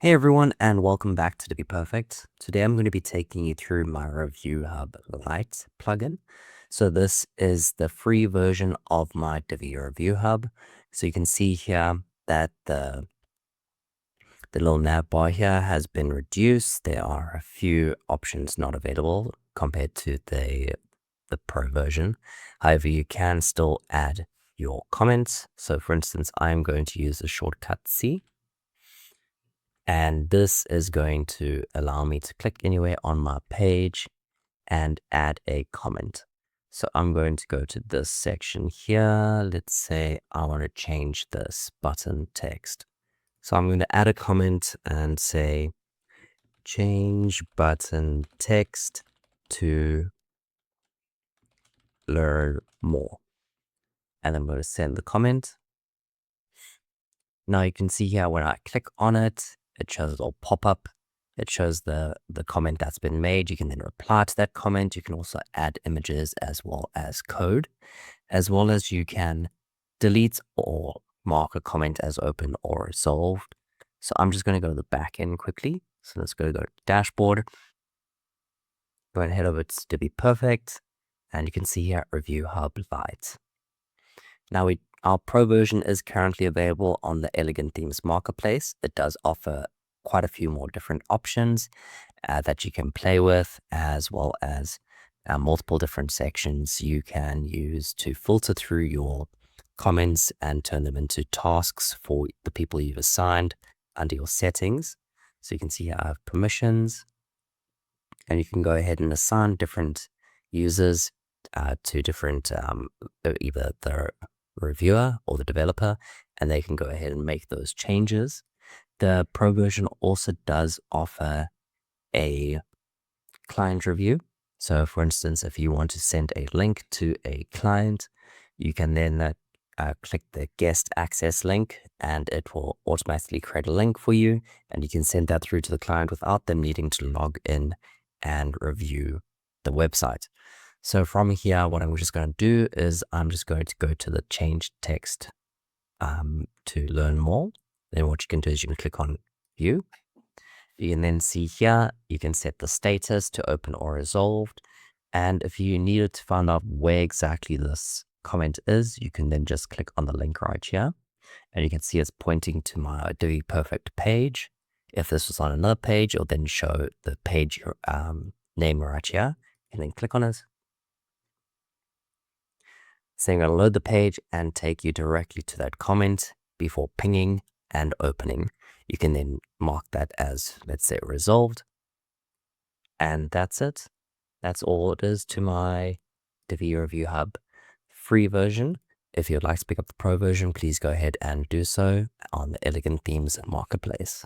Hey everyone, and welcome back to Divi Perfect. Today I'm going to be taking you through my Review Hub Lite plugin. So this is the free version of my Divi Review Hub. So you can see here that the little nav bar here has been reduced. There are a few options not available compared to the Pro version. However, you can still add your comments. So for instance, I'm going to use the shortcut C. And this is going to allow me to click anywhere on my page and add a comment. So I'm going to go to this section here. Let's say I want to change this button text. So I'm going to add a comment and say, change button text to learn more. And I'm going to send the comment. Now you can see here when I click on it, it shows a little pop-up. It shows the comment that's been made. You can then reply to that comment. You can also add images as well as code, as well as you can delete or mark a comment as open or resolved. So I'm just going to go to the back end quickly. So let's go to dashboard. Go and head over to Divi Perfect. And you can see here Review Hub Lite. Now our Pro version is currently available on the Elegant Themes Marketplace. It does offer quite a few more different options that you can play with, as well as multiple different sections you can use to filter through your comments and turn them into tasks for the people you've assigned under your settings. So you can see here I have permissions, and you can go ahead and assign different users to different either the reviewer or the developer, and they can go ahead and make those changes. The Pro version also does offer a client review. So for instance, if you want to send a link to a client, you can then click the guest access link, and it will automatically create a link for you, and you can send that through to the client without them needing to log in and review the website. So from here, what I'm just going to do is I'm just going to go to the change text to learn more. Then what you can do is you can click on view. You can then see here, you can set the status to open or resolved. And if you needed to find out where exactly this comment is, you can then just click on the link right here. And you can see it's pointing to my Divi Perfect page. If this was on another page, it'll then show the page name right here. And then click on it. So I'm going to load the page and take you directly to that comment before pinging and opening. You can then mark that as, let's say, resolved. And that's it. That's all it is to my Divi Review Hub free version. If you'd like to pick up the Pro version, please go ahead and do so on the Elegant Themes Marketplace.